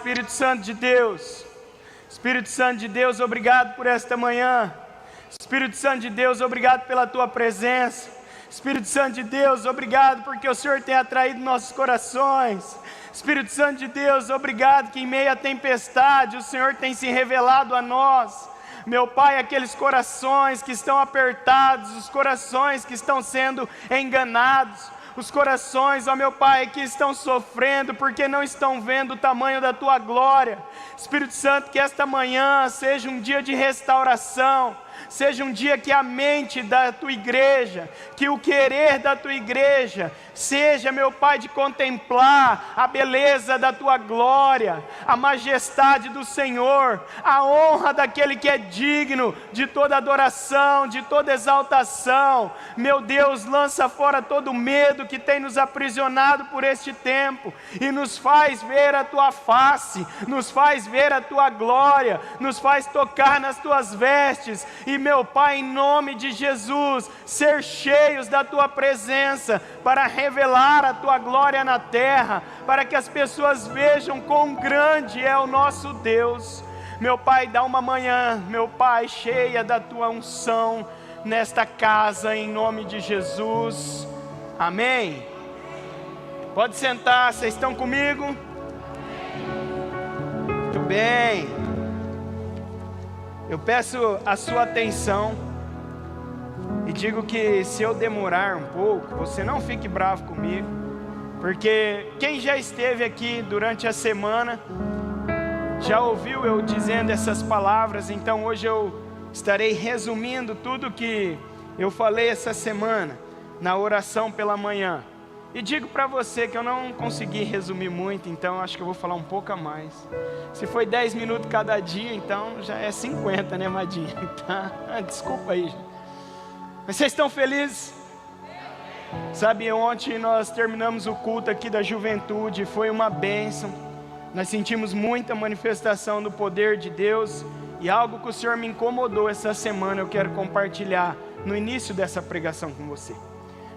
Espírito Santo de Deus. Espírito Santo de Deus, obrigado por esta manhã. Espírito Santo de Deus, obrigado pela tua presença. Espírito Santo de Deus, obrigado porque o Senhor tem atraído nossos corações. Espírito Santo de Deus, obrigado que em meio à tempestade o Senhor tem se revelado a nós. Meu Pai, aqueles corações que estão apertados, os corações que estão sendo enganados, os corações, ó meu Pai, que estão sofrendo porque não estão vendo o tamanho da Tua glória. Espírito Santo, que esta manhã seja um dia de restauração, seja um dia que a mente da Tua igreja, que o querer da Tua igreja, seja, meu Pai, de contemplar a beleza da Tua glória, a majestade do Senhor, a honra daquele que é digno de toda adoração, de toda exaltação. Meu Deus, lança fora todo medo que tem nos aprisionado por este tempo, e nos faz ver a Tua face, nos faz ver a Tua glória, nos faz tocar nas Tuas vestes, e meu Pai, em nome de Jesus, ser cheios da Tua presença, para revelar a Tua glória na terra, para que as pessoas vejam quão grande é o nosso Deus. Meu Pai, dá uma manhã, meu Pai, cheia da Tua unção, nesta casa, em nome de Jesus, amém. Pode sentar, vocês estão comigo? Muito bem. Eu peço a sua atenção e digo que se eu demorar um pouco, você não fique bravo comigo, porque quem já esteve aqui durante a semana já ouviu eu dizendo essas palavras. Então hoje eu estarei resumindo tudo que eu falei essa semana na oração pela manhã. E digo para você que eu não consegui resumir muito, então acho que eu vou falar um pouco a mais. Se foi 10 minutos cada dia, então já é 50, né, Madinha? Tá? Desculpa aí, gente. Mas vocês estão felizes? Sabe, ontem nós terminamos o culto aqui da juventude, foi uma bênção. Nós sentimos muita manifestação do poder de Deus, e algo que o Senhor me incomodou essa semana, eu quero compartilhar no início dessa pregação com você.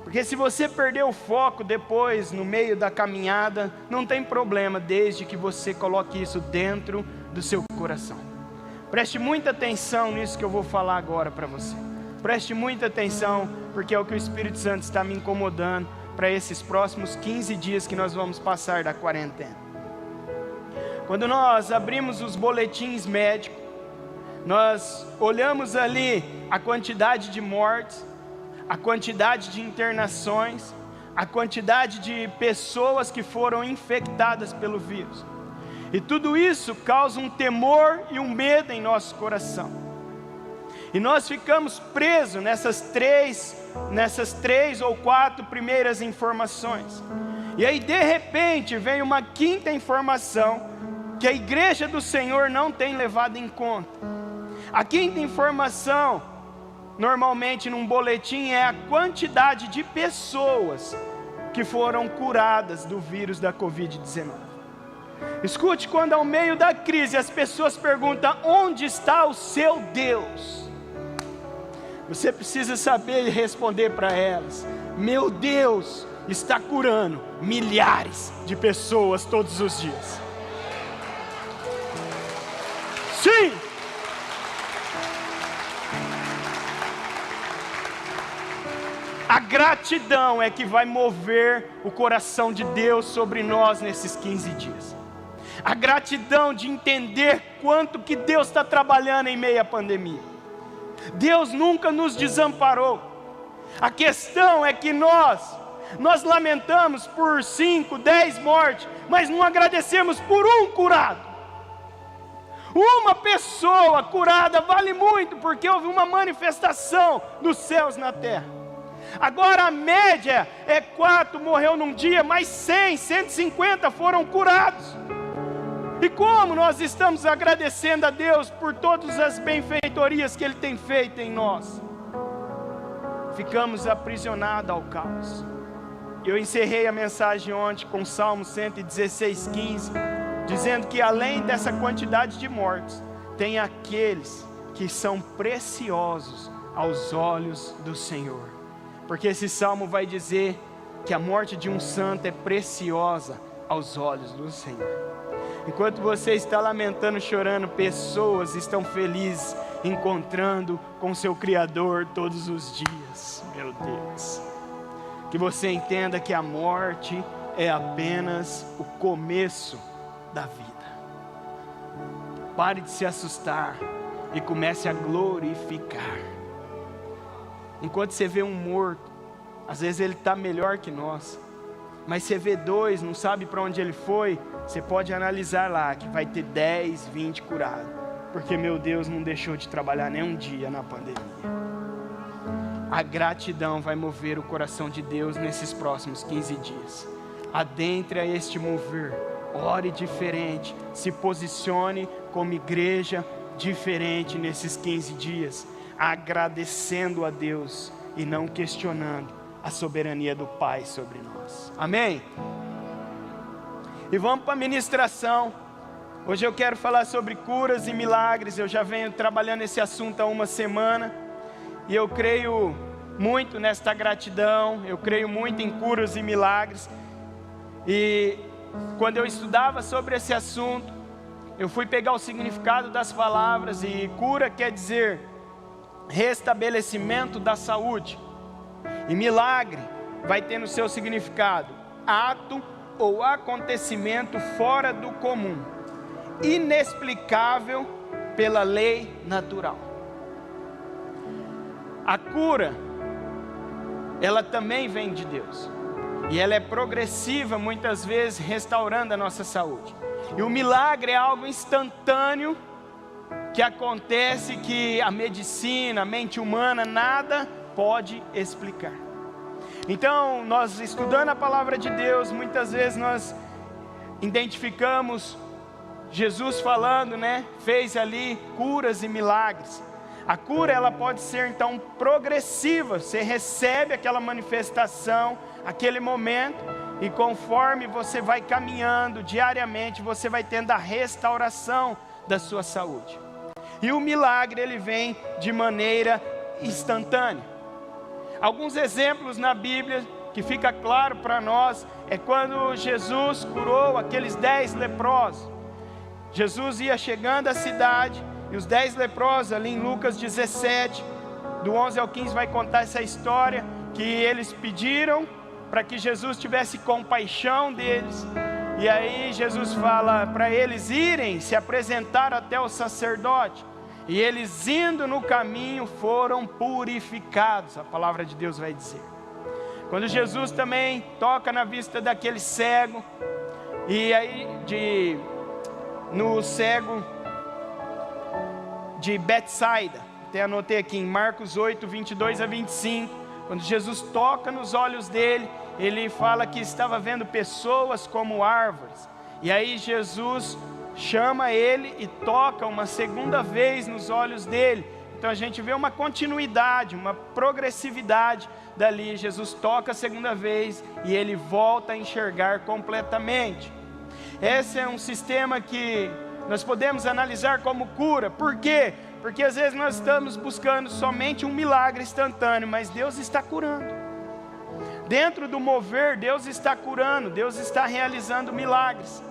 Porque se você perder o foco depois, no meio da caminhada, não tem problema, desde que você coloque isso dentro do seu coração. Preste muita atenção nisso que eu vou falar agora para você. Preste muita atenção, porque é o que o Espírito Santo está me incomodando para esses próximos 15 dias que nós vamos passar da quarentena. Quando nós abrimos os boletins médicos, nós olhamos ali a quantidade de mortes, a quantidade de internações, a quantidade de pessoas que foram infectadas pelo vírus. E tudo isso causa um temor e um medo em nosso coração. E nós ficamos presos nessas três ou quatro primeiras informações. E aí de repente vem uma quinta informação que a igreja do Senhor não tem levado em conta. A quinta informação, normalmente num boletim, é a quantidade de pessoas que foram curadas do vírus da Covid-19. Escute, quando ao meio da crise as pessoas perguntam: onde está o seu Deus? Você precisa saber responder para elas: meu Deus está curando milhares de pessoas todos os dias. Sim! A gratidão é que vai mover o coração de Deus sobre nós nesses 15 dias. A gratidão de entender quanto que Deus está trabalhando em meio à pandemia. Deus nunca nos desamparou. A questão é que nós lamentamos por 5, 10 mortes, mas não agradecemos por um curado. Uma pessoa curada vale muito, porque houve uma manifestação dos céus na terra. Agora a média é 4 morreu num dia, mas 100, 150 foram curados. E como nós estamos agradecendo a Deus por todas as benfeitorias que Ele tem feito em nós? Ficamos aprisionados ao caos. Eu encerrei a mensagem ontem com Salmo 116:15, dizendo que além dessa quantidade de mortes, tem aqueles que são preciosos aos olhos do Senhor. Porque esse salmo vai dizer que a morte de um santo é preciosa aos olhos do Senhor. Enquanto você está lamentando, chorando, pessoas estão felizes, encontrando com seu Criador todos os dias. Meu Deus. Que você entenda que a morte é apenas o começo da vida. Pare de se assustar e comece a glorificar. Enquanto você vê um morto, às vezes ele está melhor que nós, mas você vê dois, não sabe para onde ele foi, você pode analisar lá, que vai ter 10, 20 curados, porque meu Deus não deixou de trabalhar nem um dia na pandemia. A gratidão vai mover o coração de Deus nesses próximos 15 dias. Adentre a este mover, ore diferente, se posicione como igreja diferente nesses 15 dias, agradecendo a Deus e não questionando a soberania do Pai sobre nós. Amém? E vamos para a ministração. Hoje eu quero falar sobre curas e milagres. Eu já venho trabalhando esse assunto há uma semana, e eu creio muito nesta gratidão, eu creio muito em curas e milagres. E quando eu estudava sobre esse assunto, eu fui pegar o significado das palavras, e cura quer dizer restabelecimento da saúde, e milagre vai ter no seu significado ato ou acontecimento fora do comum, inexplicável pela lei natural. A cura, ela também vem de Deus, e ela é progressiva, muitas vezes restaurando a nossa saúde. E o milagre é algo instantâneo, que acontece, que a medicina, a mente humana, nada pode explicar. Então, nós estudando a palavra de Deus, muitas vezes nós identificamos Jesus falando, fez ali curas e milagres. A cura, ela pode ser então progressiva, você recebe aquela manifestação, aquele momento, e conforme você vai caminhando diariamente, você vai tendo a restauração da sua saúde. E o milagre, ele vem de maneira instantânea. Alguns exemplos na Bíblia que fica claro para nós é quando Jesus curou aqueles 10 leprosos. Jesus ia chegando à cidade, e os 10 leprosos, ali em Lucas 17, do 11 ao 15, vai contar essa história, que eles pediram para que Jesus tivesse compaixão deles. E aí Jesus fala para eles irem se apresentar até o sacerdote. E eles, indo no caminho, foram purificados. A palavra de Deus vai dizer. Quando Jesus também toca na vista daquele cego, e aí no cego de Betsaida, até anotei aqui em Marcos 8, 22 a 25, quando Jesus toca nos olhos dele, ele fala que estava vendo pessoas como árvores. E aí Jesus chama ele e toca uma segunda vez nos olhos dele. Então a gente vê uma continuidade, uma progressividade dali. Jesus toca a segunda vez e ele volta a enxergar completamente. Esse é um sistema que nós podemos analisar como cura. Por quê? Porque às vezes nós estamos buscando somente um milagre instantâneo, mas Deus está curando. Dentro do mover, Deus está curando, Deus está realizando milagres.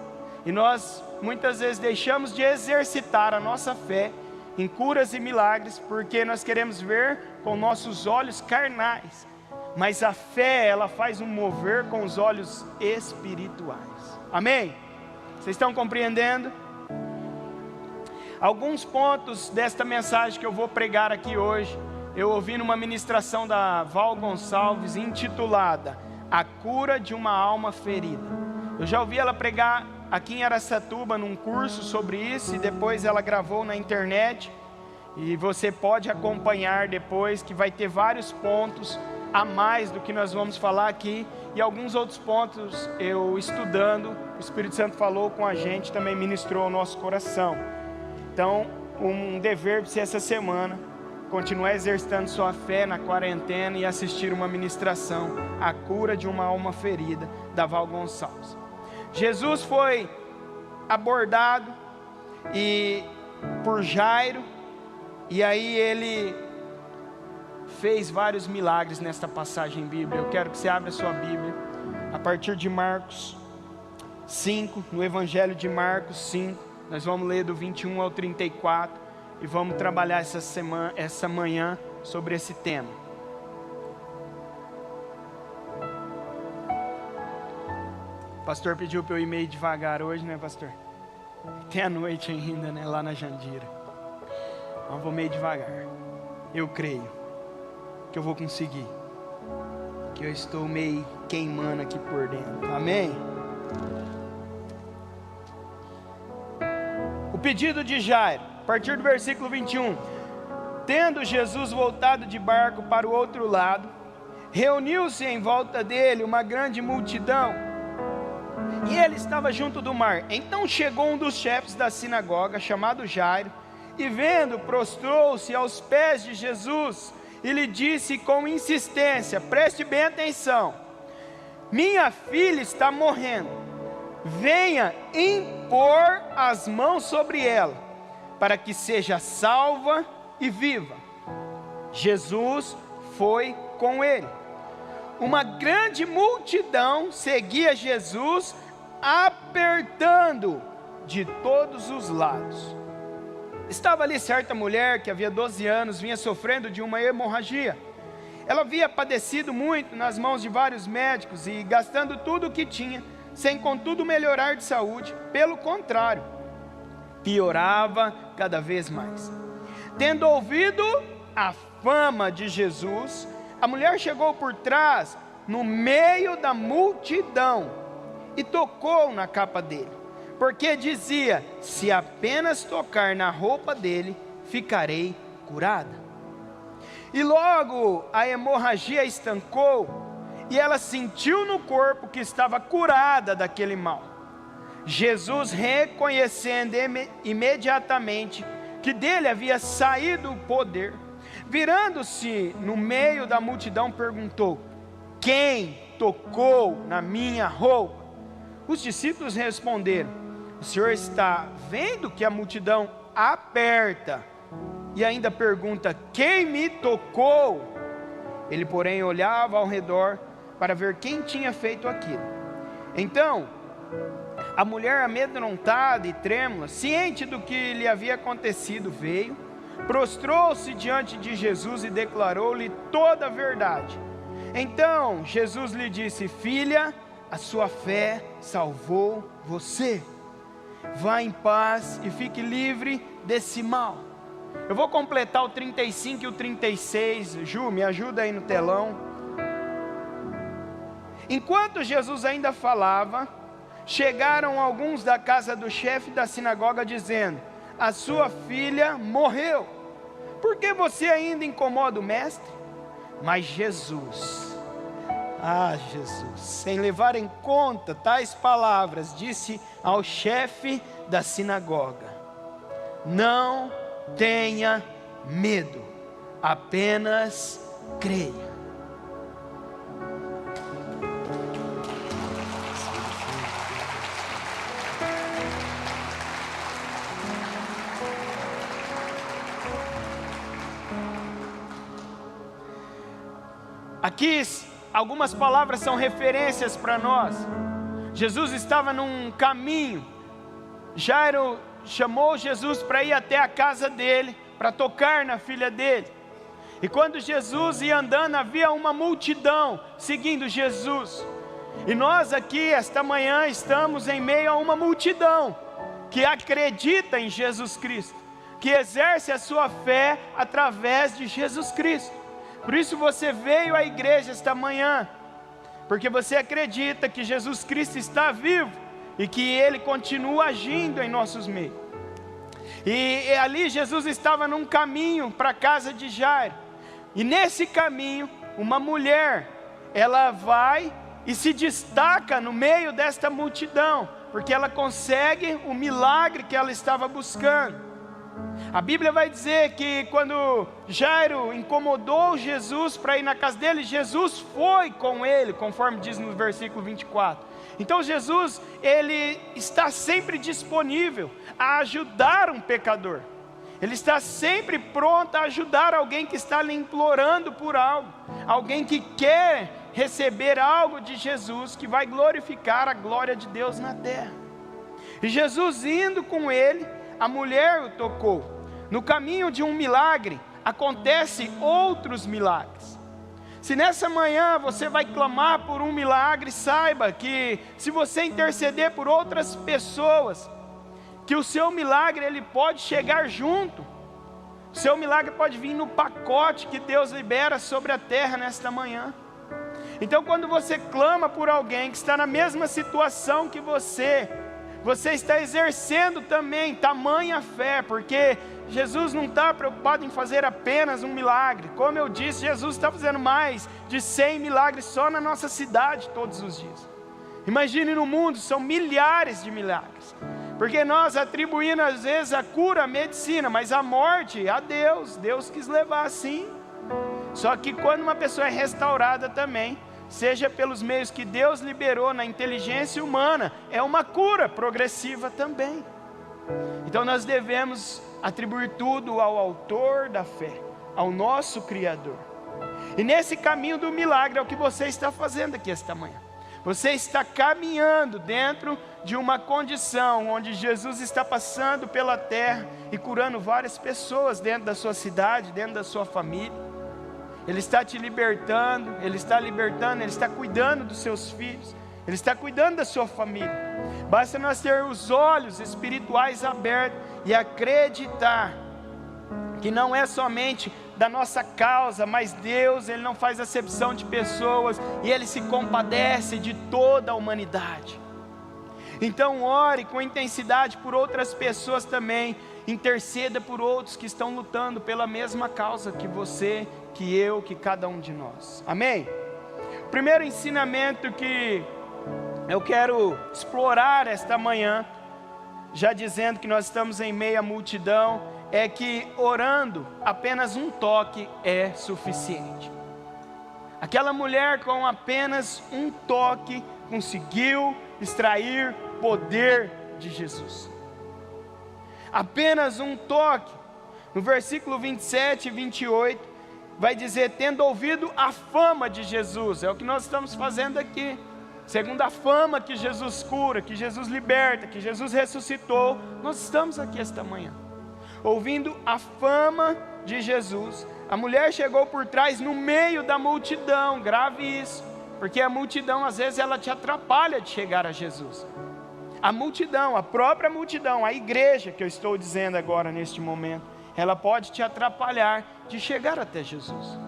E nós muitas vezes deixamos de exercitar a nossa fé em curas e milagres, porque nós queremos ver com nossos olhos carnais. Mas a fé, ela faz um mover com os olhos espirituais. Amém? Vocês estão compreendendo? Alguns pontos desta mensagem que eu vou pregar aqui hoje, eu ouvi numa ministração da Val Gonçalves, intitulada A Cura de uma Alma Ferida. Eu já ouvi ela pregar aqui em Araçatuba, num curso sobre isso, e depois ela gravou na internet, e você pode acompanhar depois, que vai ter vários pontos a mais do que nós vamos falar aqui, e alguns outros pontos eu estudando, o Espírito Santo falou com a gente, também ministrou ao nosso coração. Então, um dever para você essa semana, continuar exercitando sua fé na quarentena e assistir uma ministração, A Cura de uma Alma Ferida, da Val Gonçalves. Jesus foi abordado por Jairo, e aí ele fez vários milagres nesta passagem bíblica. Eu quero que você abra a sua Bíblia, a partir de Marcos 5, no Evangelho de Marcos 5, nós vamos ler do 21 ao 34 e vamos trabalhar essa manhã sobre esse tema. O pastor pediu para eu ir meio devagar hoje, né, pastor? Tem a noite ainda, né, lá na Jandira. Então vou meio devagar. Eu creio que eu vou conseguir, que eu estou meio queimando aqui por dentro. Amém? O pedido de Jairo, a partir do versículo 21. Tendo Jesus voltado de barco para o outro lado, reuniu-se em volta dele uma grande multidão, e ele estava junto do mar. Então chegou um dos chefes da sinagoga, chamado Jairo, e vendo, prostrou-se aos pés de Jesus, e lhe disse com insistência, preste bem atenção: minha filha está morrendo, venha impor as mãos sobre ela, para que seja salva e viva. Jesus foi com ele. Uma grande multidão seguia Jesus, apertando de todos os lados. Estava ali certa mulher que havia 12 anos vinha sofrendo de uma hemorragia. Ela havia padecido muito nas mãos de vários médicos e gastando tudo o que tinha, sem contudo melhorar de saúde. Pelo contrário, piorava cada vez mais. Tendo ouvido a fama de Jesus, a mulher chegou por trás, no meio da multidão, e tocou na capa dele, porque dizia: se apenas tocar na roupa dele, ficarei curada. E logo a hemorragia estancou, e ela sentiu no corpo que estava curada daquele mal. Jesus, reconhecendo imediatamente que dele havia saído o poder, virando-se no meio da multidão, perguntou: quem tocou na minha roupa? Os discípulos responderam: o Senhor está vendo que a multidão aperta e ainda pergunta: quem me tocou? Ele, porém, olhava ao redor para ver quem tinha feito aquilo. Então a mulher, amedrontada e trêmula, ciente do que lhe havia acontecido, veio, prostrou-se diante de Jesus e declarou-lhe toda a verdade. Então Jesus lhe disse: filha, a sua fé salvou você. Vá em paz e fique livre desse mal. Eu vou completar o 35 e o 36. Ju, me ajuda aí no telão. Enquanto Jesus ainda falava, chegaram alguns da casa do chefe da sinagoga, dizendo: a sua filha morreu, por que você ainda incomoda o mestre? Mas Jesus, sem levar em conta tais palavras, disse ao chefe da sinagoga: não tenha medo, apenas creia. Aqui algumas palavras são referências para nós. Jesus estava num caminho. Jairo chamou Jesus para ir até a casa dele, para tocar na filha dele. E quando Jesus ia andando, havia uma multidão seguindo Jesus. E nós aqui, esta manhã, estamos em meio a uma multidão que acredita em Jesus Cristo, que exerce a sua fé através de Jesus Cristo. Por isso você veio à igreja esta manhã, porque você acredita que Jesus Cristo está vivo e que Ele continua agindo em nossos meios. E ali Jesus estava num caminho para a casa de Jairo, e nesse caminho uma mulher, ela vai e se destaca no meio desta multidão, porque ela consegue o milagre que ela estava buscando. A Bíblia vai dizer que quando Jairo incomodou Jesus para ir na casa dele, Jesus foi com ele, conforme diz no versículo 24. Então Jesus, ele está sempre disponível a ajudar um pecador. Ele está sempre pronto a ajudar alguém que está lhe implorando por algo, alguém que quer receber algo de Jesus que vai glorificar a glória de Deus na terra. E Jesus indo com ele, a mulher o tocou. No caminho de um milagre, acontecem outros milagres. Se nessa manhã você vai clamar por um milagre, saiba que se você interceder por outras pessoas, que o seu milagre ele pode chegar junto. O seu milagre pode vir no pacote que Deus libera sobre a terra nesta manhã. Então quando você clama por alguém que está na mesma situação que você está exercendo também tamanha fé, porque Jesus não está preocupado em fazer apenas um milagre. Como eu disse, Jesus está fazendo mais de 100 milagres só na nossa cidade todos os dias. Imagine no mundo, são milhares de milagres. Porque nós atribuímos às vezes a cura à medicina, mas a morte a Deus. Deus quis levar assim. Só que quando uma pessoa é restaurada também, seja pelos meios que Deus liberou na inteligência humana, é uma cura progressiva também. Então nós devemos atribuir tudo ao autor da fé, ao nosso Criador. E nesse caminho do milagre é o que você está fazendo aqui esta manhã. Você está caminhando dentro de uma condição onde Jesus está passando pela terra e curando várias pessoas dentro da sua cidade, dentro da sua família. Ele está te libertando, Ele está cuidando dos seus filhos, Ele está cuidando da sua família. Basta nós ter os olhos espirituais abertos e acreditar que não é somente da nossa causa, mas Deus, Ele não faz acepção de pessoas e Ele se compadece de toda a humanidade. Então ore com intensidade por outras pessoas também, interceda por outros que estão lutando pela mesma causa que você, que eu, que cada um de nós. Amém? O primeiro ensinamento que eu quero explorar esta manhã, já dizendo que nós estamos em meio à multidão, é que orando apenas um toque é suficiente. Aquela mulher com apenas um toque conseguiu extrair poder de Jesus. Apenas um toque. No versículo 27 e 28 vai dizer: tendo ouvido a fama de Jesus. É o que nós estamos fazendo aqui. Segundo a fama que Jesus cura, que Jesus liberta, que Jesus ressuscitou, nós estamos aqui esta manhã ouvindo a fama de Jesus. A mulher chegou por trás, no meio da multidão. Grave isso, porque a multidão às vezes ela te atrapalha de chegar a Jesus. A multidão, a própria multidão, a igreja que eu estou dizendo agora neste momento, ela pode te atrapalhar de chegar até Jesus.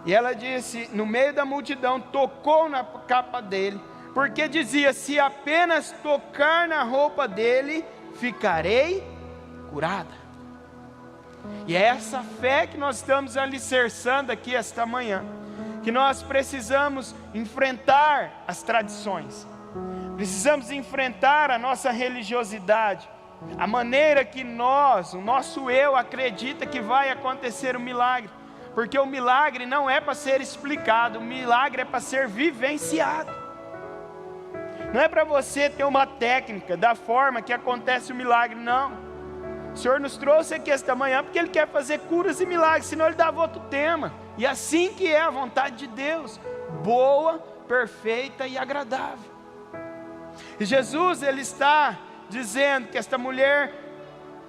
E ela disse, no meio da multidão, tocou na capa dele, porque dizia: se apenas tocar na roupa dele, ficarei curada. E é essa fé que nós estamos alicerçando aqui esta manhã, que nós precisamos enfrentar as tradições, precisamos enfrentar a nossa religiosidade, a maneira que nós, o nosso eu, acredita que vai acontecer o milagre, porque o milagre não é para ser explicado, o milagre é para ser vivenciado. Não é para você ter uma técnica da forma que acontece o milagre, não. O Senhor nos trouxe aqui esta manhã porque Ele quer fazer curas e milagres, senão Ele dava outro tema. E assim que é a vontade de Deus, boa, perfeita e agradável. E Jesus, Ele está dizendo que esta mulher,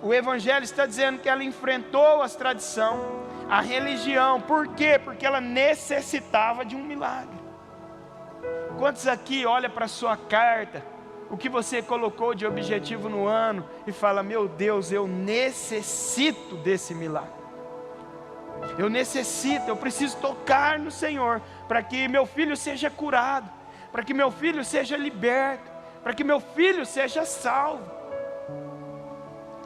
o Evangelho está dizendo que ela enfrentou as tradições, a religião. Por quê? Porque ela necessitava de um milagre. Quantos aqui olham para a sua carta, o que você colocou de objetivo no ano, e fala: meu Deus, eu necessito desse milagre. Eu preciso tocar no Senhor, para que meu filho seja curado, para que meu filho seja liberto, para que meu filho seja salvo.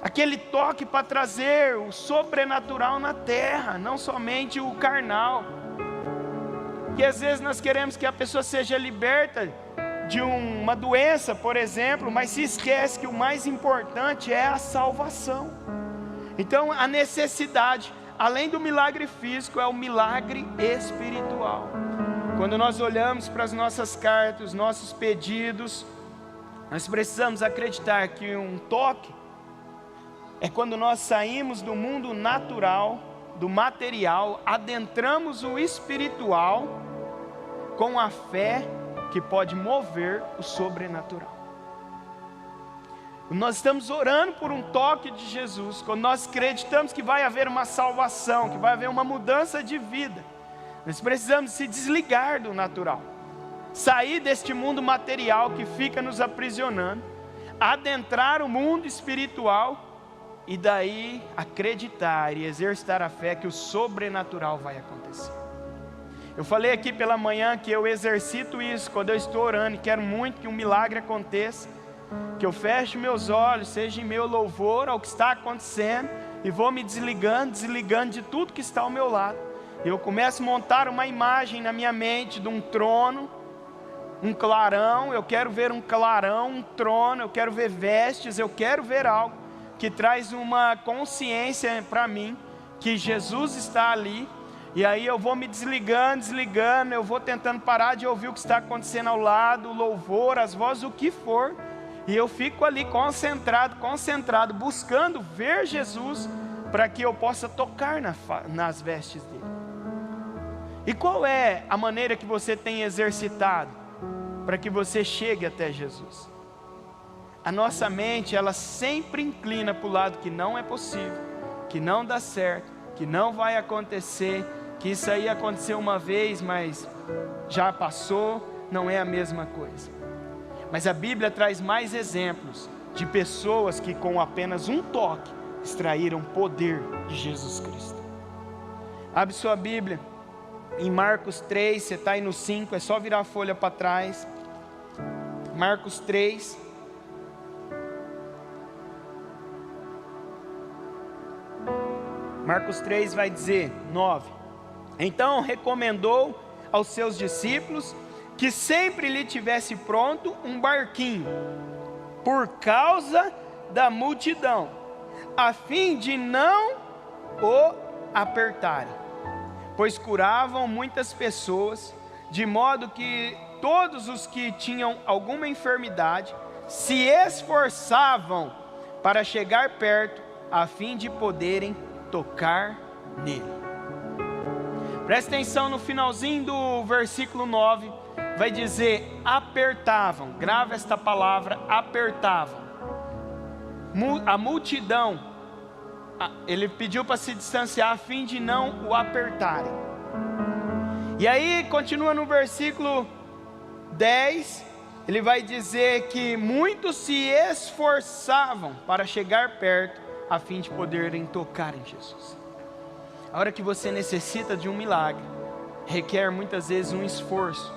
Aquele toque para trazer o sobrenatural na terra, não somente o carnal. Que às vezes nós queremos que a pessoa seja liberta de uma doença, por exemplo, mas se esquece que o mais importante é a salvação. Então a necessidade, além do milagre físico, é o milagre espiritual. Quando nós olhamos para as nossas cartas, os nossos pedidos, nós precisamos acreditar que um toque é quando nós saímos do mundo natural, do material, adentramos o espiritual, com a fé que pode mover o sobrenatural. Nós estamos orando por um toque de Jesus, quando nós acreditamos que vai haver uma salvação, que vai haver uma mudança de vida, nós precisamos se desligar do natural, sair deste mundo material que fica nos aprisionando, adentrar o mundo espiritual e daí acreditar e exercitar a fé que o sobrenatural vai acontecer. Eu falei aqui pela manhã que eu exercito isso quando eu estou orando e quero muito que um milagre aconteça, que eu feche meus olhos, seja em meu louvor ao que está acontecendo, e vou me desligando de tudo que está ao meu lado. Eu começo a montar uma imagem na minha mente de um trono, um clarão. Eu quero ver um clarão, um trono, eu quero ver vestes, eu quero ver algo que traz uma consciência para mim, que Jesus está ali. E aí eu vou me desligando, eu vou tentando parar de ouvir o que está acontecendo ao lado, o louvor, as vozes, o que for. E eu fico ali concentrado, buscando ver Jesus, para que eu possa tocar nas vestes dele. E qual é a maneira que você tem exercitado para que você chegue até Jesus? A nossa mente, ela sempre inclina para o lado que não é possível, que não dá certo, que não vai acontecer, que isso aí aconteceu uma vez, mas já passou, não é a mesma coisa. Mas a Bíblia traz mais exemplos de pessoas que com apenas um toque extraíram poder de Jesus Cristo. Abre sua Bíblia em Marcos 3, você está aí no 5, é só virar a folha para trás. Marcos 3. Marcos 3 vai dizer, 9. Então recomendou aos seus discípulos que sempre lhe tivesse pronto um barquinho, por causa da multidão, a fim de não o apertarem, pois curavam muitas pessoas, de modo que todos os que tinham alguma enfermidade se esforçavam para chegar perto, a fim de poderem tocar nele. Presta atenção no finalzinho do versículo 9, vai dizer apertavam, grava esta palavra, apertavam. A multidão, ele pediu para se distanciar a fim de não o apertarem. E aí continua no versículo 10, ele vai dizer que muitos se esforçavam para chegar perto, a fim de poderem tocar em Jesus. A hora que você necessita de um milagre, requer muitas vezes um esforço,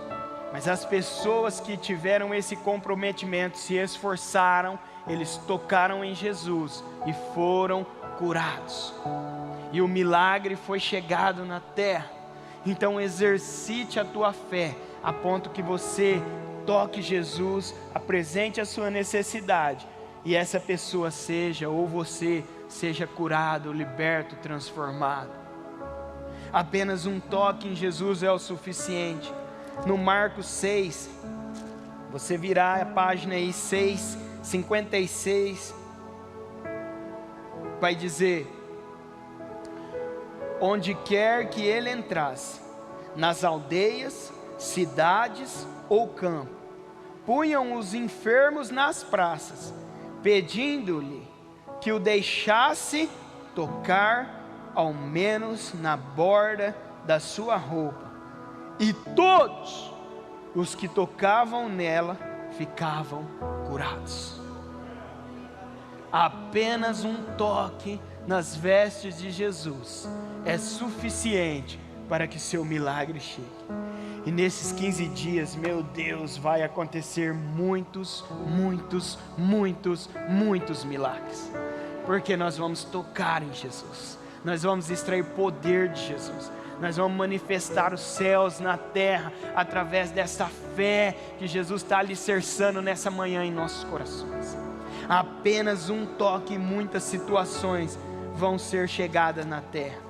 mas as pessoas que tiveram esse comprometimento, se esforçaram, eles tocaram em Jesus e foram curados, e o milagre foi chegado na terra. Então exercite a tua fé, a ponto que você toque Jesus, apresente a sua necessidade, e essa pessoa seja, ou você seja curado, liberto, transformado. Apenas um toque em Jesus é o suficiente. No Marcos 6, você virar a página aí, 6:56, vai dizer: onde quer que ele entrasse, nas aldeias, cidades ou campo, punham os enfermos nas praças, pedindo-lhe que o deixasse tocar ao menos na borda da sua roupa, e todos os que tocavam nela ficavam curados. Apenas um toque nas vestes de Jesus é suficiente para que seu milagre chegue. E nesses 15 dias, meu Deus, vai acontecer muitos milagres, porque nós vamos tocar em Jesus, nós vamos extrair poder de Jesus, nós vamos manifestar os céus na terra, através dessa fé que Jesus está alicerçando nessa manhã em nossos corações. Apenas um toque e muitas situações vão ser chegadas na terra.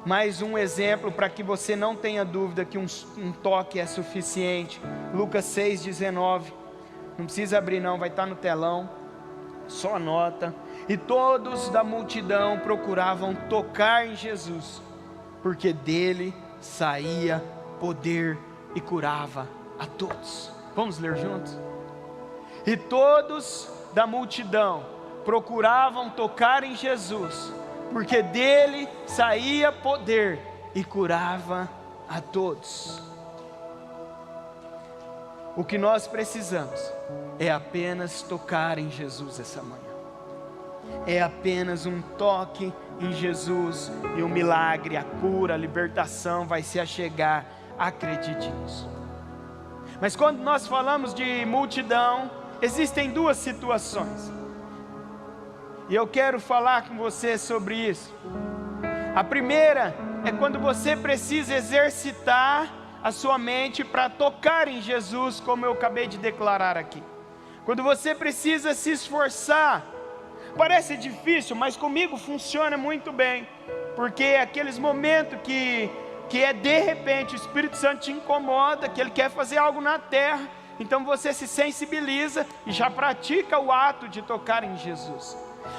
Mais um exemplo para que você não tenha dúvida que um toque é suficiente. Lucas 6:19, não precisa abrir não, vai estar no telão, só anota. E todos da multidão procuravam tocar em Jesus, porque dele saía poder e curava a todos. Vamos ler juntos? E todos da multidão procuravam tocar em Jesus, porque dele saía poder e curava a todos. O que nós precisamos é apenas tocar em Jesus essa manhã. É apenas um toque em Jesus e o milagre, a cura, a libertação vai se achegar. Acredite nisso. Mas quando nós falamos de multidão, existem duas situações. E eu quero falar com você sobre isso. A primeira é quando você precisa exercitar a sua mente para tocar em Jesus, como eu acabei de declarar aqui. Quando você precisa se esforçar. Parece difícil, mas comigo funciona muito bem. Porque é aqueles momentos que é de repente o Espírito Santo te incomoda, que Ele quer fazer algo na terra. Então você se sensibiliza e já pratica o ato de tocar em Jesus.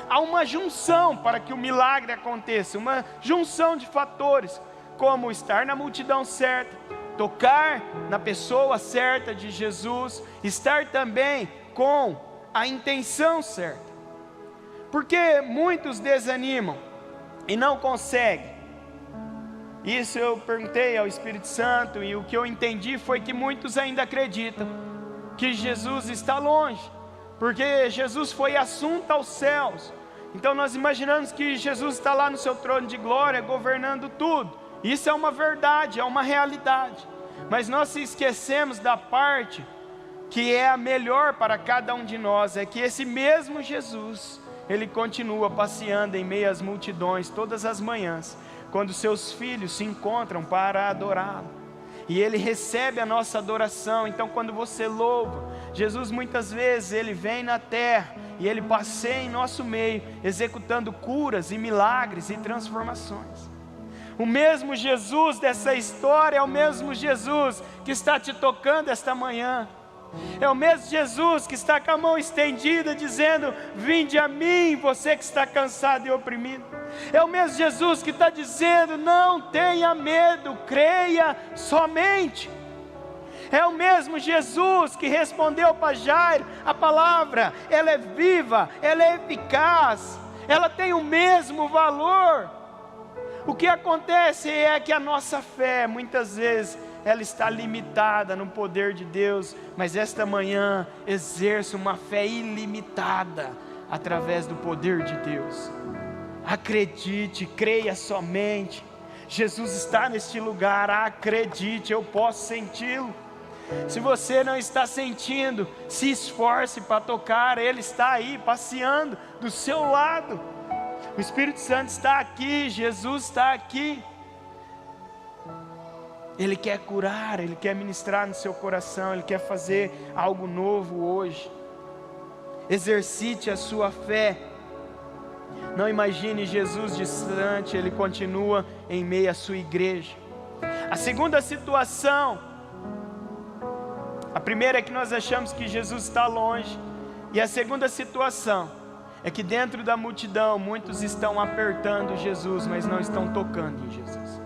Há uma junção para que o milagre aconteça, uma junção de fatores, como estar na multidão certa, tocar na pessoa certa de Jesus, estar também com a intenção certa. Porque muitos desanimam e não conseguem. Isso eu perguntei ao Espírito Santo e o que eu entendi foi que muitos ainda acreditam que Jesus está longe, porque Jesus foi assunto aos céus. Então nós imaginamos que Jesus está lá no seu trono de glória, governando tudo. Isso é uma verdade, é uma realidade. Mas nós se esquecemos da parte que é a melhor para cada um de nós, é que esse mesmo Jesus, Ele continua passeando em meio às multidões todas as manhãs, quando seus filhos se encontram para adorá-lo. E Ele recebe a nossa adoração. Então quando você louva, Jesus muitas vezes Ele vem na terra e Ele passeia em nosso meio, executando curas e milagres e transformações. O mesmo Jesus dessa história é o mesmo Jesus que está te tocando esta manhã. É o mesmo Jesus que está com a mão estendida dizendo: vinde a mim, você que está cansado e oprimido. É o mesmo Jesus que está dizendo: não tenha medo, creia somente. É o mesmo Jesus que respondeu para Jairo: a palavra, ela é viva, ela é eficaz, ela tem o mesmo valor. O que acontece é que a nossa fé, muitas vezes, ela está limitada no poder de Deus, mas esta manhã exerça uma fé ilimitada através do poder de Deus. Acredite, creia somente. Jesus está neste lugar, acredite, eu posso senti-lo. Se você não está sentindo, se esforce para tocar, Ele está aí passeando do seu lado. O Espírito Santo está aqui, Jesus está aqui. Ele quer curar, Ele quer ministrar no seu coração, Ele quer fazer algo novo hoje. Exercite a sua fé. Não imagine Jesus distante, Ele continua em meio à sua igreja. A segunda situação, a primeira é que nós achamos que Jesus está longe, e a segunda situação é que dentro da multidão muitos estão apertando Jesus, mas não estão tocando em Jesus.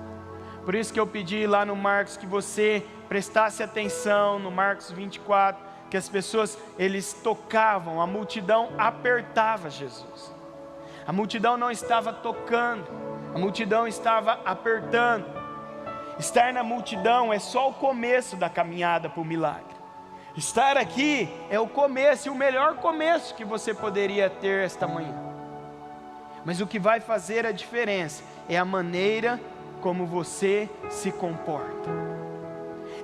Por isso que eu pedi lá no Marcos que você prestasse atenção no Marcos 24, que as pessoas, eles tocavam, a multidão apertava Jesus. A multidão não estava tocando, a multidão estava apertando. Estar na multidão é só o começo da caminhada para o milagre. Estar aqui é o começo, e o melhor começo que você poderia ter esta manhã. Mas o que vai fazer a diferença é a maneira como você se comporta.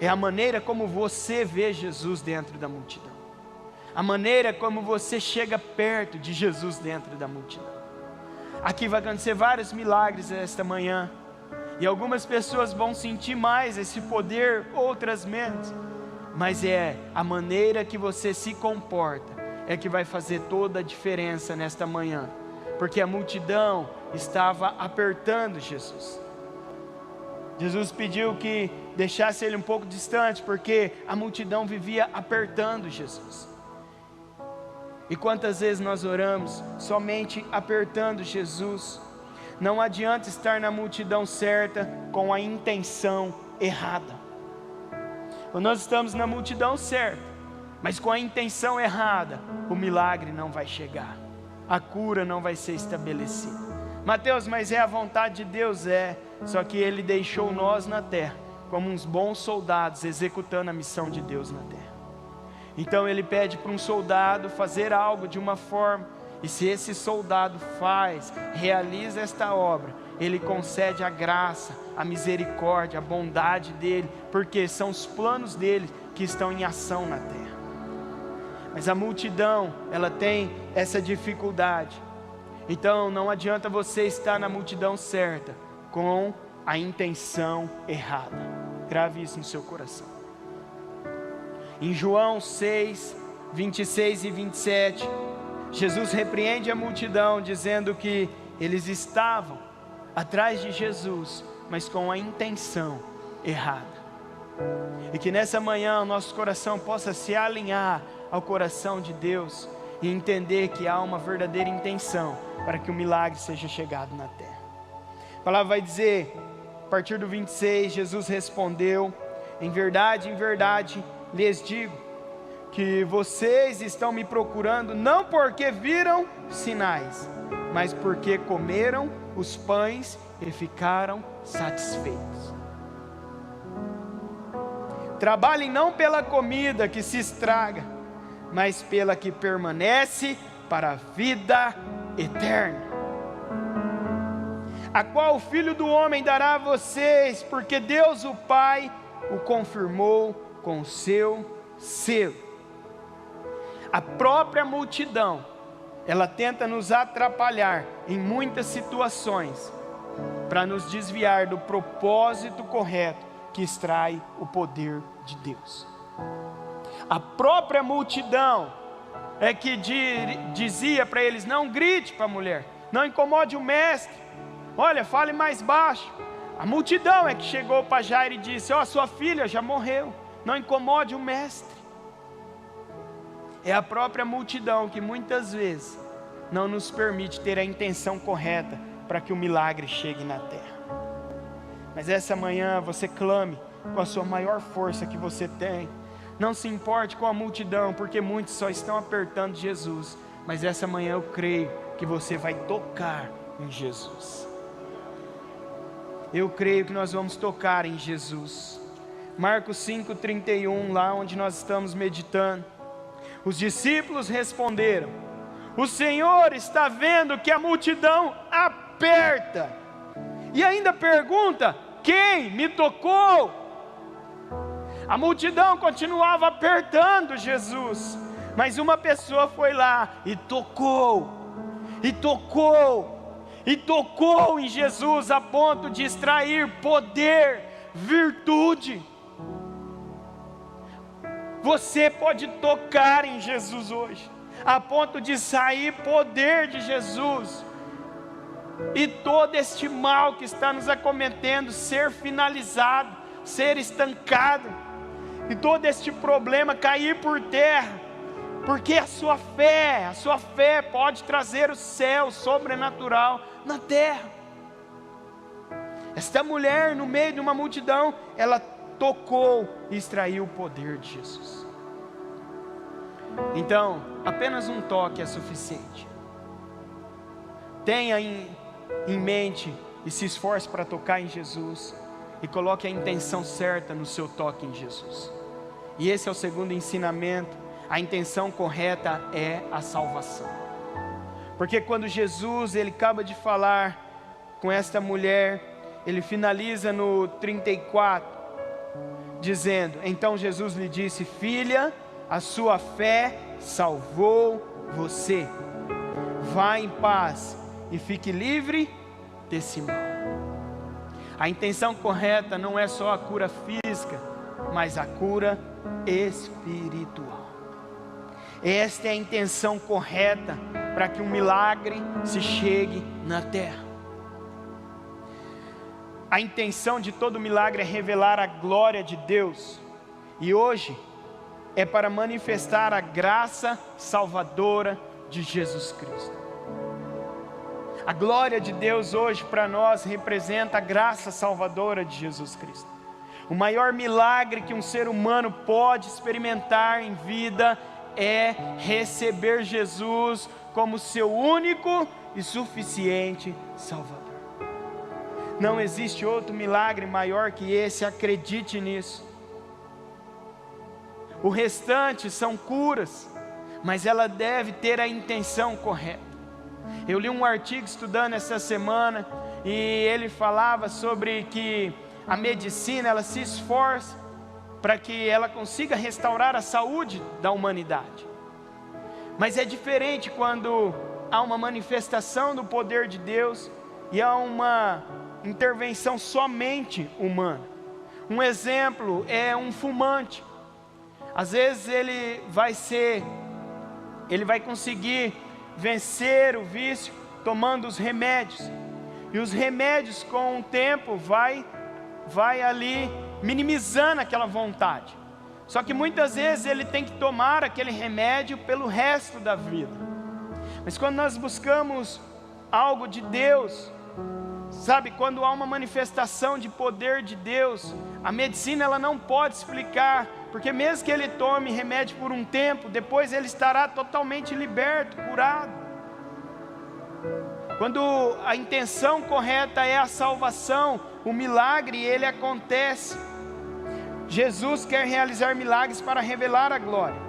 É a maneira como você vê Jesus dentro da multidão. A maneira como você chega perto de Jesus dentro da multidão. Aqui vai acontecer vários milagres esta manhã. E algumas pessoas vão sentir mais esse poder, outras menos. Mas é a maneira que você se comporta é que vai fazer toda a diferença nesta manhã. Porque a multidão estava apertando Jesus. Jesus pediu que deixasse ele um pouco distante, porque a multidão vivia apertando Jesus. E quantas vezes nós oramos somente apertando Jesus? Não adianta estar na multidão certa com a intenção errada. Quando nós estamos na multidão certa, mas com a intenção errada, o milagre não vai chegar, a cura não vai ser estabelecida. Mateus, mas é a vontade de Deus? Só que Ele deixou nós na terra como uns bons soldados executando a missão de Deus na terra. Então Ele pede para um soldado fazer algo de uma forma, e se esse soldado realiza esta obra, Ele concede a graça, a misericórdia, a bondade dEle, porque são os planos dEle que estão em ação na terra. Mas a multidão, ela tem essa dificuldade. Então não adianta você estar na multidão certa com a intenção errada. Grave isso no seu coração. Em João 6, 26 e 27, Jesus repreende a multidão, dizendo que eles estavam atrás de Jesus, mas com a intenção errada. E que nessa manhã o nosso coração possa se alinhar ao coração de Deus e entender que há uma verdadeira intenção para que o milagre seja chegado na terra. A palavra vai dizer, a partir do 26, Jesus respondeu: em verdade, lhes digo, que vocês estão me procurando não porque viram sinais, mas porque comeram os pães e ficaram satisfeitos. Trabalhem não pela comida que se estraga, mas pela que permanece para a vida eterna, a qual o Filho do Homem dará a vocês, porque Deus o Pai o confirmou com o seu selo. A própria multidão, ela tenta nos atrapalhar em muitas situações, para nos desviar do propósito correto que extrai o poder de Deus. A própria multidão é que dizia para eles: não grite para a mulher, não incomode o mestre, olha, fale mais baixo. A multidão é que chegou para Jairo e disse: sua filha já morreu, não incomode o mestre. É a própria multidão que muitas vezes não nos permite ter a intenção correta para que o milagre chegue na terra. Mas essa manhã você clame com a sua maior força que você tem. Não se importe com a multidão, porque muitos só estão apertando Jesus. Mas essa manhã eu creio que você vai tocar em Jesus. Eu creio que nós vamos tocar em Jesus. Marcos 5:31, lá onde nós estamos meditando. Os discípulos responderam: o Senhor está vendo que a multidão aperta, e ainda pergunta: quem me tocou? A multidão continuava apertando Jesus, mas uma pessoa foi lá e tocou, e tocou, e tocou em Jesus, a ponto de extrair poder, virtude. Você pode tocar em Jesus hoje, a ponto de sair poder de Jesus, e todo este mal que está nos acometendo ser finalizado, ser estancado, e todo este problema cair por terra, porque a sua fé pode trazer o céu sobrenatural na terra. Esta mulher, no meio de uma multidão, ela tocou e extraiu o poder de Jesus. Então, apenas um toque é suficiente. Tenha em mente e se esforce para tocar em Jesus, e coloque a intenção certa no seu toque em Jesus. E esse é o segundo ensinamento: a intenção correta é a salvação. Porque quando Jesus, ele acaba de falar com esta mulher, ele finaliza no 34, dizendo: então Jesus lhe disse: filha, a sua fé salvou você, vá em paz e fique livre desse mal. A intenção correta não é só a cura física, mas a cura espiritual. Esta é a intenção correta para que um milagre se chegue na terra. A intenção de todo milagre é revelar a glória de Deus, e hoje é para manifestar a graça salvadora de Jesus Cristo. A glória de Deus hoje para nós representa a graça salvadora de Jesus Cristo. O maior milagre que um ser humano pode experimentar em vida é receber Jesus como seu único e suficiente Salvador. Não existe outro milagre maior que esse, acredite nisso. O restante são curas, mas ela deve ter a intenção correta. Eu li um artigo estudando essa semana e ele falava sobre que a medicina, ela se esforça para que ela consiga restaurar a saúde da humanidade. Mas é diferente quando há uma manifestação do poder de Deus e há uma intervenção somente humana. Um exemplo é um fumante. Às vezes ele vai conseguir vencer o vício tomando os remédios. E os remédios com o tempo vai ali minimizando aquela vontade. Só que muitas vezes ele tem que tomar aquele remédio pelo resto da vida. Mas quando nós buscamos algo de Deus, sabe, quando há uma manifestação de poder de Deus, a medicina ela não pode explicar, porque mesmo que ele tome remédio por um tempo, depois ele estará totalmente liberto, curado. Quando a intenção correta é a salvação, o milagre ele acontece. Jesus quer realizar milagres para revelar a glória.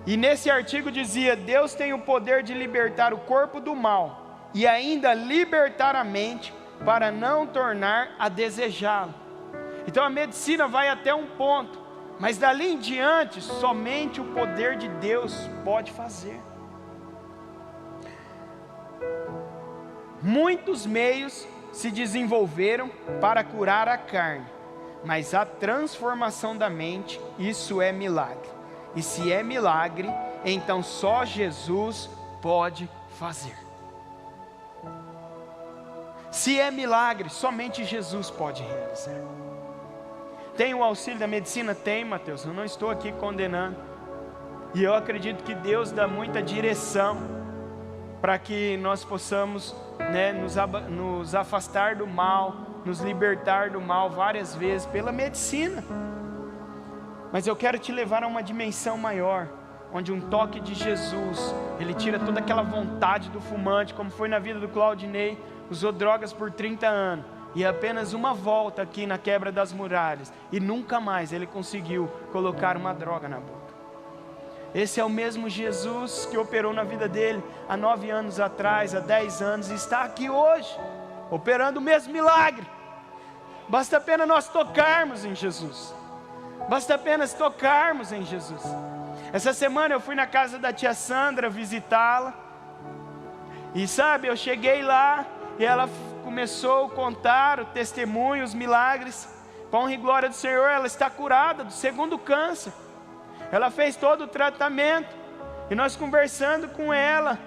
E nesse artigo dizia: Deus tem o poder de libertar o corpo do mal e ainda libertar a mente para não tornar a desejá-lo. Então a medicina vai até um ponto, mas dali em diante somente o poder de Deus pode fazer. Muitos meios se desenvolveram para curar a carne, mas a transformação da mente, isso é milagre. E se é milagre, então só Jesus pode fazer. Se é milagre, somente Jesus pode realizar. Tem o auxílio da medicina? Tem, Mateus, eu não estou aqui condenando. E eu acredito que Deus dá muita direção para que nós possamos, nos afastar do mal, nos libertar do mal várias vezes pela medicina. Mas eu quero te levar a uma dimensão maior, onde um toque de Jesus, ele tira toda aquela vontade do fumante, como foi na vida do Claudinei. Usou drogas por 30 anos, e apenas uma volta aqui na quebra das muralhas, e nunca mais ele conseguiu colocar uma droga na boca. Esse é o mesmo Jesus que operou na vida dele há 9 anos atrás, há 10 anos, e está aqui hoje, operando o mesmo milagre. Basta apenas nós tocarmos em Jesus. Basta apenas tocarmos em Jesus. Essa semana eu fui na casa da tia Sandra visitá-la, e sabe, eu cheguei lá, e ela começou a contar o testemunho, os milagres. Com honra e glória do Senhor, ela está curada do 2º câncer. Ela fez todo o tratamento. E nós conversando com ela.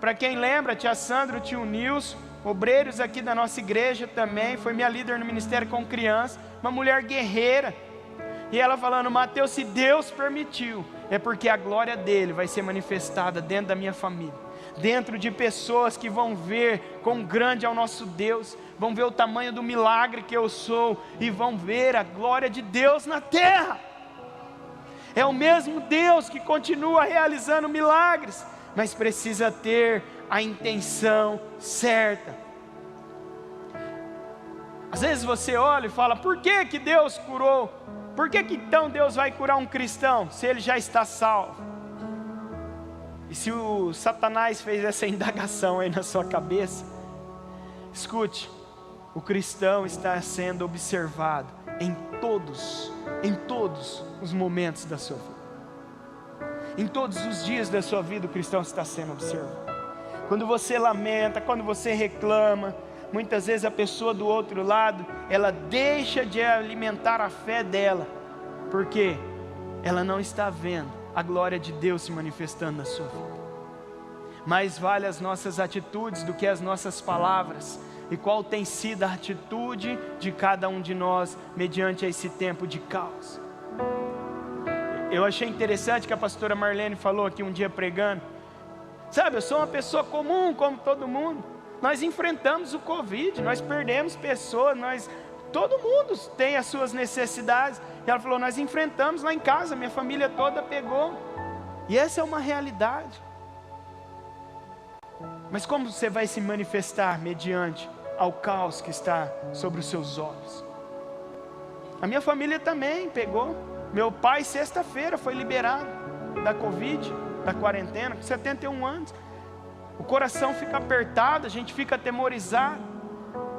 Para quem lembra, a tia Sandra, o tio Nilson, obreiros aqui da nossa igreja também. Foi minha líder no ministério com criança. Uma mulher guerreira. E ela falando: Mateus, se Deus permitiu, é porque a glória dele vai ser manifestada dentro da minha família, dentro de pessoas que vão ver quão grande é o nosso Deus, vão ver o tamanho do milagre que eu sou, e vão ver a glória de Deus na terra. É o mesmo Deus que continua realizando milagres, mas precisa ter a intenção certa. Às vezes você olha e fala: por que que Deus curou? Por que que então Deus vai curar um cristão, se ele já está salvo? E se o Satanás fez essa indagação aí na sua cabeça, escute, o cristão está sendo observado em todos os momentos da sua vida. Em todos os dias da sua vida o cristão está sendo observado. Quando você lamenta, quando você reclama, muitas vezes a pessoa do outro lado, ela deixa de alimentar a fé dela, porque ela não está vendo a glória de Deus se manifestando na sua vida. Mais vale as nossas atitudes do que as nossas palavras. E qual tem sido a atitude de cada um de nós mediante esse tempo de caos? Eu achei interessante que a pastora Marlene falou aqui um dia pregando. Sabe, eu sou uma pessoa comum como todo mundo. Nós enfrentamos o Covid, nós perdemos pessoas, nós Todo mundo tem as suas necessidades. E ela falou, nós enfrentamos lá em casa, minha família toda pegou. E essa é uma realidade. Mas como você vai se manifestar mediante ao caos que está sobre os seus olhos? A minha família também pegou. Meu pai, sexta-feira, foi liberado da Covid, da quarentena, com 71 anos. O coração fica apertado, a gente fica atemorizado.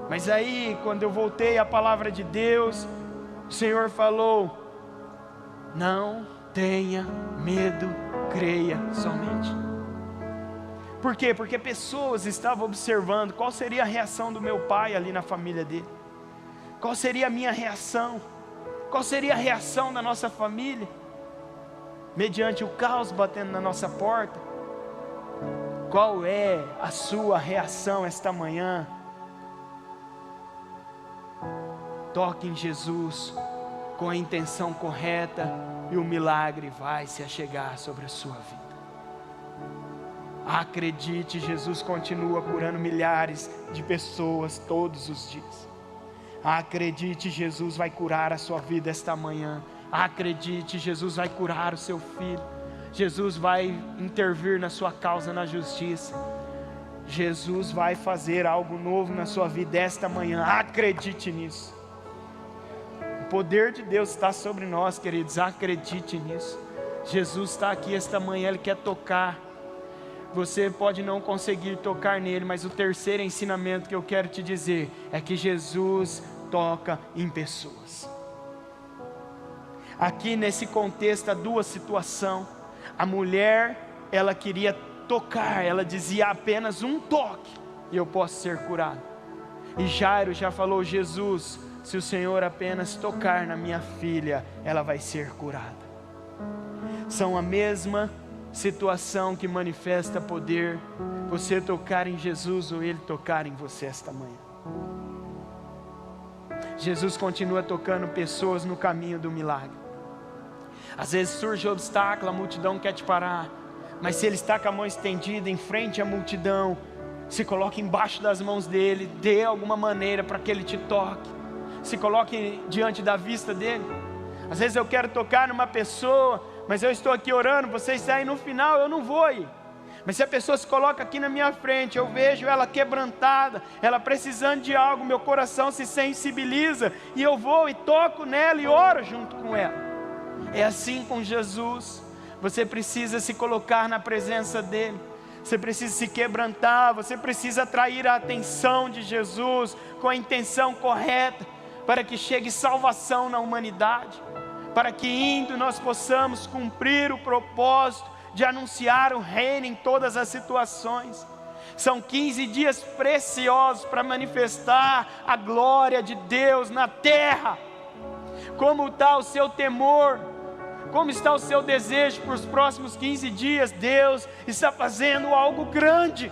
Mas aí, quando eu voltei à palavra de Deus, o Senhor falou, não tenha medo, creia somente. Por quê? Porque pessoas estavam observando qual seria a reação do meu pai ali na família dele. Qual seria a minha reação? Qual seria a reação da nossa família? Mediante o caos batendo na nossa porta. Qual é a sua reação esta manhã? Toque em Jesus com a intenção correta e o milagre vai se achegar sobre a sua vida. Acredite, Jesus continua curando milhares de pessoas todos os dias. Acredite, Jesus vai curar a sua vida esta manhã. Acredite, Jesus vai curar o seu filho. Jesus vai intervir na sua causa na justiça. Jesus vai fazer algo novo na sua vida esta manhã. Acredite nisso. O poder de Deus está sobre nós, queridos. Acredite nisso. Jesus está aqui esta manhã, Ele quer tocar. Você pode não conseguir tocar nele, mas o terceiro ensinamento que eu quero te dizer é que Jesus toca em pessoas. Aqui nesse contexto há duas situações. A mulher, ela queria tocar, ela dizia apenas um toque e eu posso ser curado. E Jairo já falou, Jesus, se o Senhor apenas tocar na minha filha, ela vai ser curada. São a mesma situação que manifesta poder, você tocar em Jesus ou Ele tocar em você esta manhã. Jesus continua tocando pessoas no caminho do milagre. Às vezes surge obstáculo, a multidão quer te parar, mas se Ele está com a mão estendida em frente à multidão, se coloque embaixo das mãos dEle, dê alguma maneira para que Ele te toque, se coloque diante da vista dEle. Às vezes eu quero tocar numa pessoa, mas eu estou aqui orando, vocês saem no final, eu não vou ir. Mas se a pessoa se coloca aqui na minha frente, eu vejo ela quebrantada, ela precisando de algo, meu coração se sensibiliza, e eu vou e toco nela e oro junto com ela. É assim com Jesus, você precisa se colocar na presença dEle, você precisa se quebrantar, você precisa atrair a atenção de Jesus, com a intenção correta, para que chegue salvação na humanidade, para que indo nós possamos cumprir o propósito de anunciar o reino em todas as situações. São 15 dias preciosos para manifestar a glória de Deus na terra. Como está o seu temor? Como está o seu desejo para os próximos 15 dias? Deus está fazendo algo grande.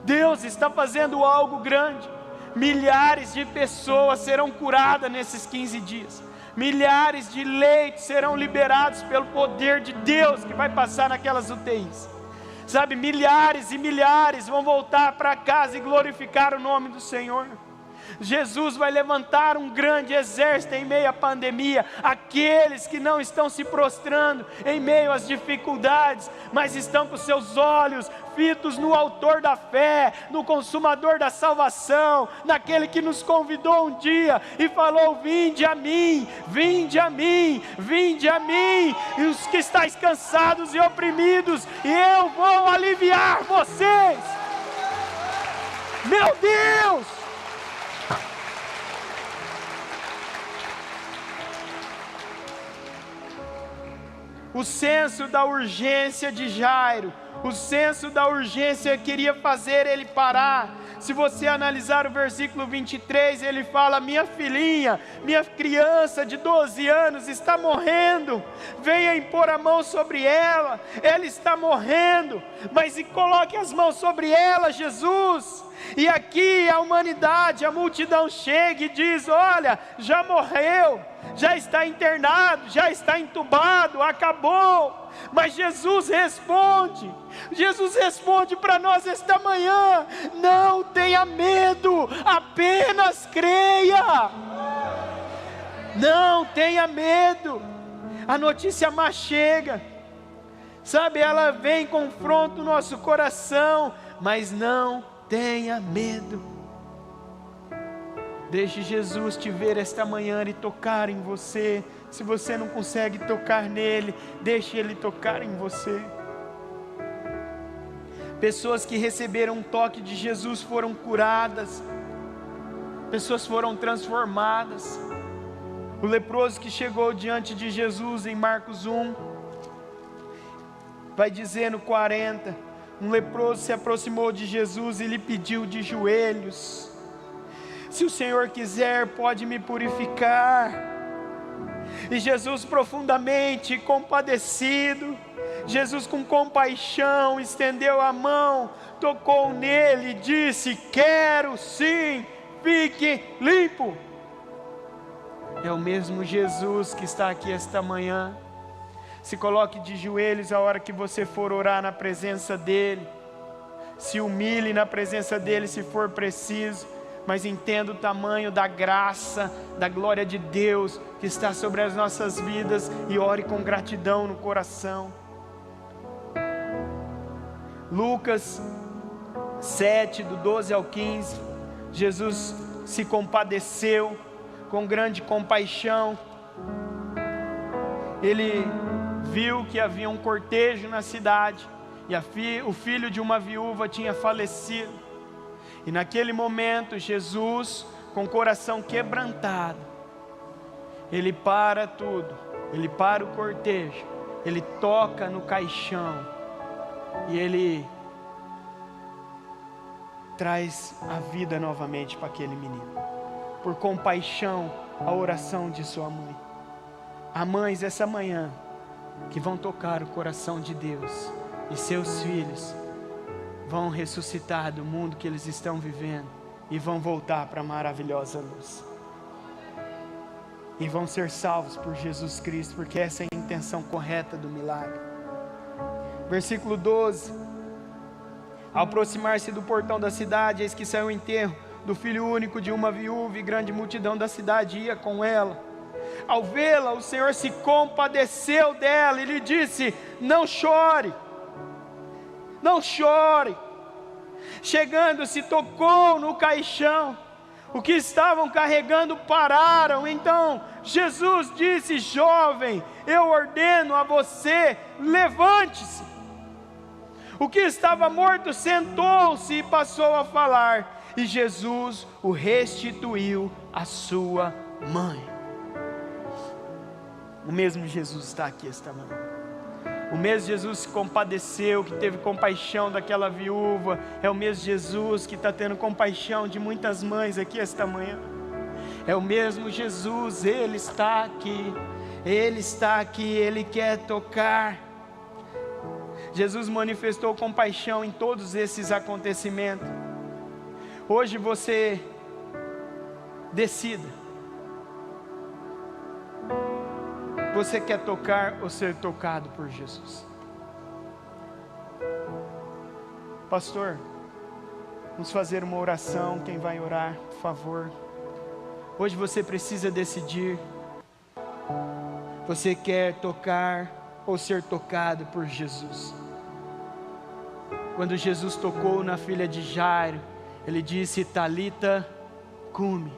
Deus está fazendo algo grande. Milhares de pessoas serão curadas nesses 15 dias. Milhares de leitos serão liberados pelo poder de Deus que vai passar naquelas UTIs. Sabe, milhares e milhares vão voltar para casa e glorificar o nome do Senhor. Jesus vai levantar um grande exército em meio à pandemia. Aqueles que não estão se prostrando em meio às dificuldades, mas estão com seus olhos fitos no autor da fé, no consumador da salvação, naquele que nos convidou um dia e falou: vinde a mim, vinde a mim, vinde a mim, e os que estáis cansados e oprimidos, e eu vou aliviar vocês. Meu Deus! O senso da urgência de Jairo, o senso da urgência queria fazer ele parar. Se você analisar o versículo 23, ele fala: minha filhinha, minha criança de 12 anos está morrendo, venha impor a mão sobre ela, ela está morrendo, mas coloque as mãos sobre ela, Jesus. E aqui a humanidade, a multidão chega e diz: olha, já morreu, já está internado, já está entubado, acabou. Mas Jesus responde para nós esta manhã: não tenha medo, apenas creia. Não tenha medo. A notícia má chega, sabe, ela vem e confronta o nosso coração, mas não tenha medo. Deixe Jesus te ver esta manhã e tocar em você. Se você não consegue tocar nele, deixe ele tocar em você. Pessoas que receberam um toque de Jesus foram curadas, pessoas foram transformadas. O leproso que chegou diante de Jesus em Marcos 1, vai dizer no 40, um leproso se aproximou de Jesus e lhe pediu de joelhos: se o Senhor quiser, pode me purificar. E Jesus, profundamente compadecido, Jesus com compaixão, estendeu a mão, tocou nele e disse: quero sim, fique limpo. É o mesmo Jesus que está aqui esta manhã. Se coloque de joelhos a hora que você for orar na presença dEle. Se humilhe na presença dEle se for preciso. Mas entenda o tamanho da graça, da glória de Deus que está sobre as nossas vidas. E ore com gratidão no coração. Lucas 7, do 12 ao 15. Jesus se compadeceu com grande compaixão. Ele viu que havia um cortejo na cidade e o filho de uma viúva tinha falecido. E naquele momento Jesus, com o coração quebrantado, ele para tudo, ele para o cortejo, ele toca no caixão e ele traz a vida novamente para aquele menino. Por compaixão, a oração de sua mãe. Há mães essa manhã que vão tocar o coração de Deus, e seus filhos vão ressuscitar do mundo que eles estão vivendo e vão voltar para a maravilhosa luz. E vão ser salvos por Jesus Cristo, porque essa é a intenção correta do milagre. Versículo 12. Ao aproximar-se do portão da cidade, eis que saiu o enterro do filho único de uma viúva, e grande multidão da cidade ia com ela. Ao vê-la, o Senhor se compadeceu dela e lhe disse: não chore, não chore. Chegando-se, tocou no caixão. O que estavam carregando pararam. Então Jesus disse: jovem, eu ordeno a você, levante-se. O que estava morto sentou-se e passou a falar. E Jesus o restituiu à sua mãe. O mesmo Jesus está aqui esta manhã. O mesmo Jesus se compadeceu, que teve compaixão daquela viúva. É o mesmo Jesus que está tendo compaixão de muitas mães aqui esta manhã. É o mesmo Jesus, Ele está aqui. Ele está aqui, Ele quer tocar. Jesus manifestou compaixão em todos esses acontecimentos. Hoje você decida. Você quer tocar ou ser tocado por Jesus? Pastor, vamos fazer uma oração. Quem vai orar, por favor? Hoje você precisa decidir. Você quer tocar ou ser tocado por Jesus? Quando Jesus tocou na filha de Jairo, Ele disse: Talita cumi,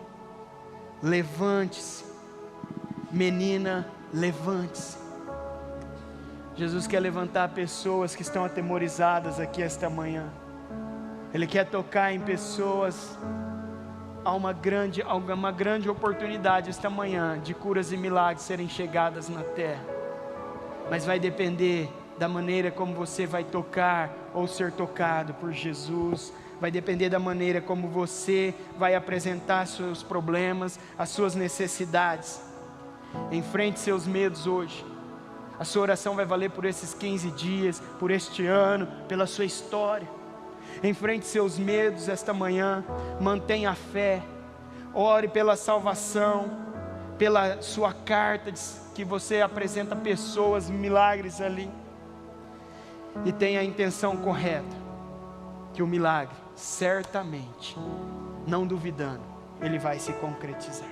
levante-se, menina, levante-se. Jesus quer levantar pessoas que estão atemorizadas aqui esta manhã. Ele quer tocar em pessoas. Há uma grande oportunidade esta manhã de curas e milagres serem chegadas na terra. Mas vai depender da maneira como você vai tocar ou ser tocado por Jesus. Vai depender da maneira como você vai apresentar seus problemas, as suas necessidades. Enfrente seus medos hoje. A sua oração vai valer por esses 15 dias, por este ano, pela sua história. Enfrente seus medos esta manhã. Mantenha a fé. Ore pela salvação, pela sua carta que você apresenta pessoas, milagres ali. E tenha a intenção correta, que o milagre, certamente, não duvidando, ele vai se concretizar.